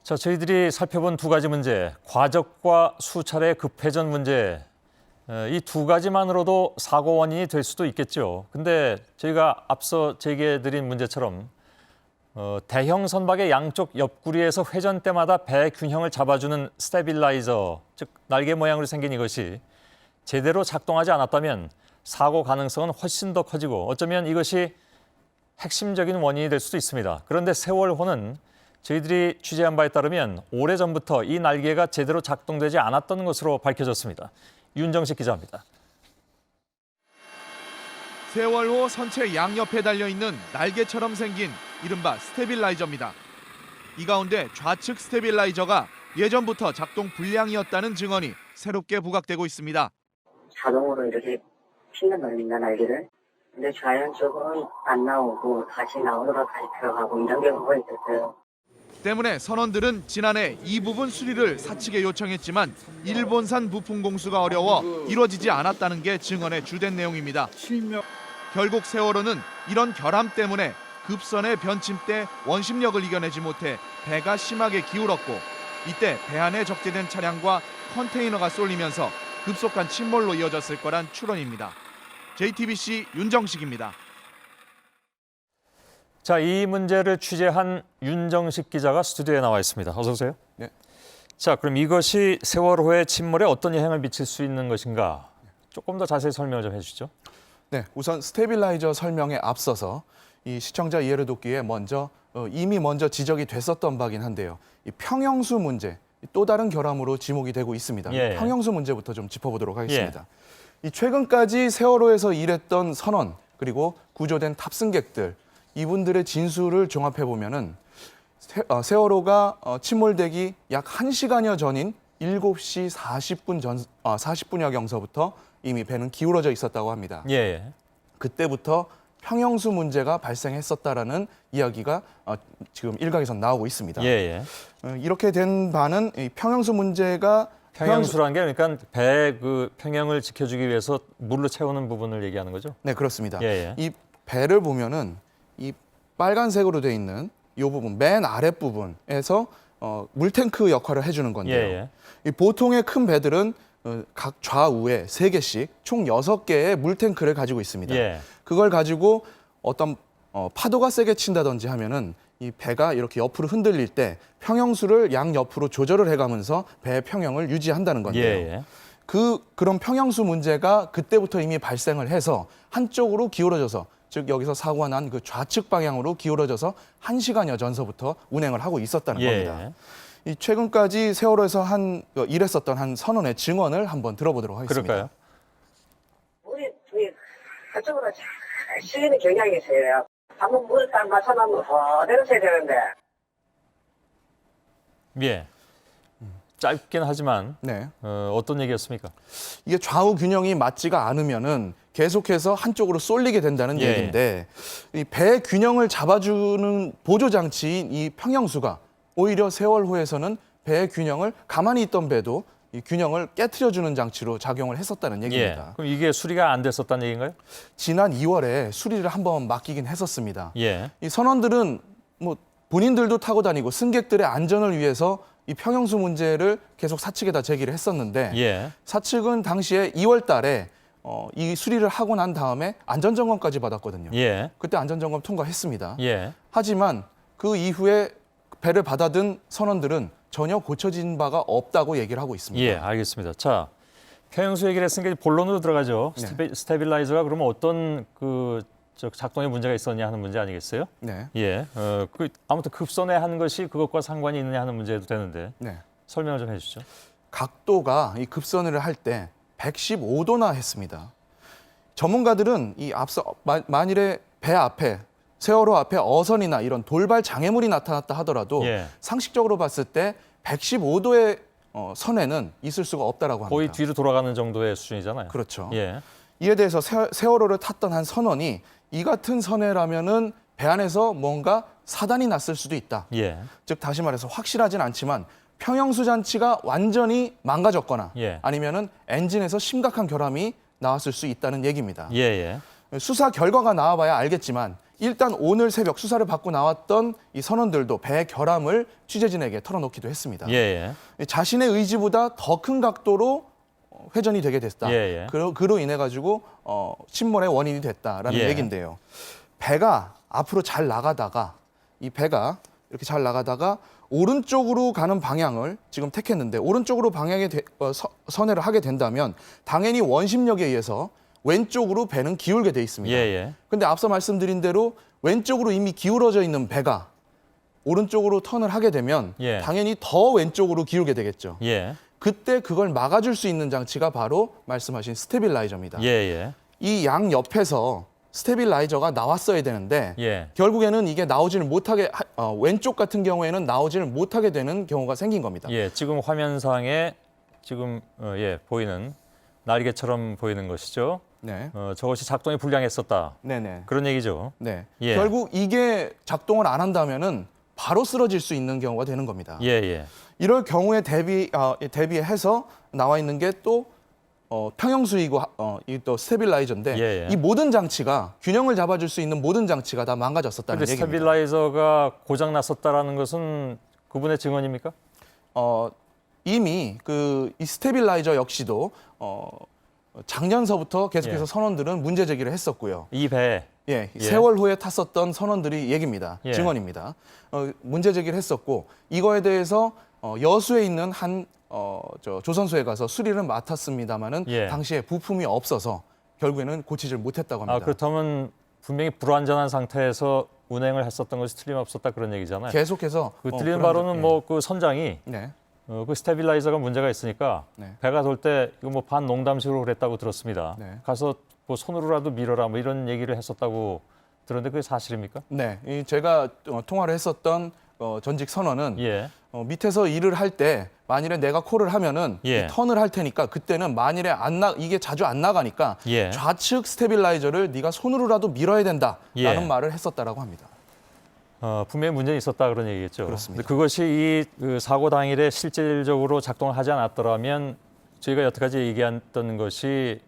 자, 저희들이 살펴본 두 가지 문제, 과적과 수차례 급회전 문제, 이 두 가지만으로도 사고 원인이 될 수도 있겠죠. 근데 저희가 앞서 제기해드린 문제처럼 대형 선박의 양쪽 옆구리에서 회전 때마다 배 균형을 잡아주는 스테빌라이저, 즉 날개 모양으로 생긴 이것이 제대로 작동하지 않았다면 사고 가능성은 훨씬 더 커지고 어쩌면 이것이 핵심적인 원인이 될 수도 있습니다. 그런데 세월호는 저희들이 취재한 바에 따르면 오래전부터 이 날개가 제대로 작동되지 않았던 것으로 밝혀졌습니다. 윤정식 기자입니다. 세월호 선체 양옆에 달려있는 날개처럼 생긴 이른바 스테빌라이저입니다. 이 가운데 좌측 스테빌라이저가 예전부터 작동 불량이었다는 증언이 새롭게 부각되고 있습니다. 자동으로 이렇게 핀을 돌린다 날개를. 근데 좌연 쪽은 안 나오고 다시 나오다가 다시 들어가고 이런 경우가 있었어요. 때문에 선원들은 지난해 이 부분 수리를 사측에 요청했지만 일본산 부품 공수가 어려워 이루어지지 않았다는 게 증언의 주된 내용입니다. 결국 세월호는 이런 결함 때문에 급선의 변침 때 원심력을 이겨내지 못해 배가 심하게 기울었고 이때 배 안에 적재된 차량과 컨테이너가 쏠리면서 급속한 침몰로 이어졌을 거란 추론입니다. JTBC 윤정식입니다. 자, 이 문제를 취재한 윤정식 기자가 스튜디오에 나와 있습니다. 어서 오세요. 네. 자, 그럼 이것이 세월호의 침몰에 어떤 영향을 미칠 수 있는 것인가? 조금 더 자세히 설명을 좀 해주시죠. 네, 우선 스테빌라이저 설명에 앞서서 이 시청자 이해를 돕기 위해 이미 먼저 지적이 됐었던 바긴 한데요. 이 평형수 문제, 또 다른 결함으로 지목이 되고 있습니다. 예. 평형수 문제부터 좀 짚어보도록 하겠습니다. 이 최근까지 세월호에서 일했던 선원 그리고 구조된 탑승객들 이분들의 진술을 종합해 보면은 세월호가 침몰되기 약 1시간여 전인 7시 40분여 경서부터 이미 배는 기울어져 있었다고 합니다. 예. 그때부터 평형수 문제가 발생했었다라는 이야기가 지금 일각에서 나오고 있습니다. 예. 이렇게 된 바는 이 평형수 문제가 평형수라는 게 그러니까 배 그 평형을 지켜주기 위해서 물로 채우는 부분을 얘기하는 거죠? 네, 그렇습니다. 예. 이 배를 보면은 이 빨간색으로 돼 있는 이 부분, 맨 아랫 부분에서 물탱크 역할을 해주는 건데요. 이 보통의 큰 배들은 각 좌우에 3개씩 총 6개의 물탱크를 가지고 있습니다. 그걸 가지고 어떤 파도가 세게 친다든지 하면은 이 배가 이렇게 옆으로 흔들릴 때 평형수를 양옆으로 조절을 해가면서 배의 평형을 유지한다는 건데요. 그런 평형수 문제가 그때부터 이미 발생을 해서 한쪽으로 기울어져서 즉 여기서 사고가 난 그 좌측 방향으로 기울어져서 1시간여 전서부터 운행을 하고 있었다는 겁니다. 이 최근까지 세월호에서 일했었던 한 선원의 증언을 한번 들어보도록 하겠습니다. 그럴까요? 우리 그쪽으로 잘 실리는 경향이 있어요. 한번 물을 딱 맞춰놓으면 그대로 써야 되는데. 예. 짧긴 하지만 네. 어떤 얘기였습니까? 이게 좌우 균형이 맞지가 않으면은 계속해서 한쪽으로 쏠리게 된다는 얘기인데 이 배 균형을 잡아주는 보조 장치인 이 평형수가 오히려 세월호에서는 배의 균형을 가만히 있던 배도 이 균형을 깨트려주는 장치로 작용을 했었다는 얘기입니다. 그럼 이게 수리가 안 됐었다는 얘기인가요? 지난 2월에 수리를 한번 맡기긴 했었습니다. 이 선원들은 뭐 본인들도 타고 다니고 승객들의 안전을 위해서 이 평형수 문제를 계속 사측에다 제기를 했었는데 사측은 당시에 2월 달에 이 수리를 하고 난 다음에 안전점검까지 받았거든요. 그때 안전점검 통과했습니다. 하지만 그 이후에 배를 받아든 선원들은 전혀 고쳐진 바가 없다고 얘기를 하고 있습니다. 알겠습니다. 자, 평형수 얘기를 했으니까 본론으로 들어가죠. 스테빌라이저가 그러면 어떤 작동에 문제가 있었냐 하는 문제 아니겠어요? 네. 아무튼 급선회 한 것이 그것과 상관이 있느냐 하는 문제도 되는데 설명을 좀 해주시죠. 각도가 이 급선회를 할 때 115도나 했습니다. 전문가들은 이 앞서 만일에 배 앞에 세월호 앞에 어선이나 이런 돌발 장애물이 나타났다 하더라도 상식적으로 봤을 때 115도의 선회는 있을 수가 없다라고 합니다. 거의 뒤로 돌아가는 정도의 수준이잖아요. 그렇죠. 이에 대해서 세월호를 탔던 한 선원이 이 같은 선회라면은 배 안에서 뭔가 사단이 났을 수도 있다. 즉 다시 말해서 확실하진 않지만 평형수 장치가 완전히 망가졌거나 아니면은 엔진에서 심각한 결함이 나왔을 수 있다는 얘기입니다. 수사 결과가 나와봐야 알겠지만 일단 오늘 새벽 수사를 받고 나왔던 이 선원들도 배 결함을 취재진에게 털어놓기도 했습니다. 예, 자신의 의지보다 더 큰 각도로 회전이 되게 됐다. 예, 예. 그로 인해 가지고 침몰의 원인이 됐다라는 예. 얘긴데요. 배가 앞으로 잘 나가다가 이 배가 이렇게 잘 나가다가 오른쪽으로 가는 방향을 지금 택했는데 오른쪽으로 선회를 하게 된다면 당연히 원심력에 의해서 왼쪽으로 배는 기울게 돼 있습니다. 예, 예. 근데 앞서 말씀드린 대로 왼쪽으로 이미 기울어져 있는 배가 오른쪽으로 턴을 하게 되면 예. 당연히 더 왼쪽으로 기울게 되겠죠. 예, 그때 그걸 막아줄 수 있는 장치가 바로 말씀하신 스테빌라이저입니다. 예, 예. 이 양 옆에서 스테빌라이저가 나왔어야 되는데 예. 결국에는 이게 나오지를 못하게 왼쪽 같은 경우에는 나오지를 못하게 되는 경우가 생긴 겁니다. 예, 지금 화면상에 지금 예, 보이는 날개처럼 보이는 것이죠. 네, 저것이 작동이 불량했었다. 네네. 그런 얘기죠. 네. 예. 결국 이게 작동을 안 한다면은 바로 쓰러질 수 있는 경우가 되는 겁니다. 예, 예. 이럴 경우에 대비해서 나와 있는 게 또 평형수이고 이 또 스테빌라이저인데 예, 예. 이 모든 장치가 균형을 잡아줄 수 있는 모든 장치가 다 망가졌었다는 근데 얘기입니다. 스테빌라이저가 고장 났었다라는 것은 그분의 증언입니까? 이미 이 스테빌라이저 역시도 작년서부터 계속해서 예. 선원들은 문제 제기를 했었고요. 이 배. 예, 예. 세월 후에 탔었던 선원들이 얘기입니다. 예. 증언입니다. 문제 제기를 했었고 이거에 대해서 여수에 있는 조선소에 가서 수리를 맡았습니다마는 예. 당시에 부품이 없어서 결국에는 고치질 못했다고 합니다. 그렇다면 분명히 불완전한 상태에서 운행을 했었던 것이 틀림없었다 그런 얘기잖아요. 계속해서 그 그런 틀린 바로는 예. 뭐 그 선장이 네. 그 스테빌라이저가 문제가 있으니까 네. 배가 돌 때 이거 뭐 반농담식으로 그랬다고 들었습니다. 네. 가서 뭐 손으로라도 밀어라 뭐 이런 얘기를 했었다고 들었는데 그게 사실입니까? 네, 제가 통화를 했었던 전직 선원은 예. 밑에서 일을 할 때 만일에 내가 콜을 하면은 예. 이 턴을 할 테니까 그때는 만일에 이게 자주 안 나가니까 예. 좌측 스테빌라이저를 네가 손으로라도 밀어야 된다라는 예. 말을 했었다라고 합니다. 분명히 문제는 있었다 그런 얘기겠죠. 그렇습니다. 근데 그것이 그 사고 당일에 실질적으로 작동을 하지 않았더라면 저희가 여태까지 얘기했던 것이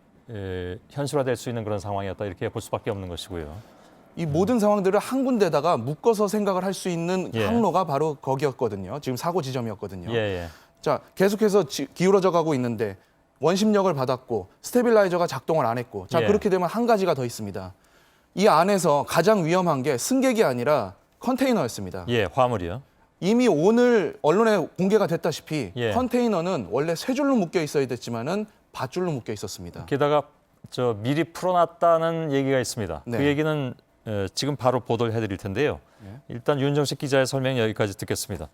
현실화될 수 있는 그런 상황이었다 이렇게 볼 수밖에 없는 것이고요. 이 모든 상황들을 한 군데다가 묶어서 생각을 할 수 있는 예. 항로가 바로 거기였거든요. 지금 사고 지점이었거든요. 예, 예. 자, 계속해서 기울어져 가고 있는데 원심력을 받았고 스테빌라이저가 작동을 안 했고 자, 예. 그렇게 되면 한 가지가 더 있습니다. 이 안에서 가장 위험한 게 승객이 아니라 컨테이너였습니다. 예, 화물이요. 이미 오늘 언론에 공개가 됐다시피 예. 컨테이너는 원래 세 줄로 묶여 있어야 됐지만은 밧줄로 묶여 있었습니다. 게다가 미리 풀어놨다는 얘기가 있습니다. 네. 그 얘기는 지금 바로 보도를 해드릴 텐데요. 네. 일단 윤정식 기자의 설명 여기까지 듣겠습니다.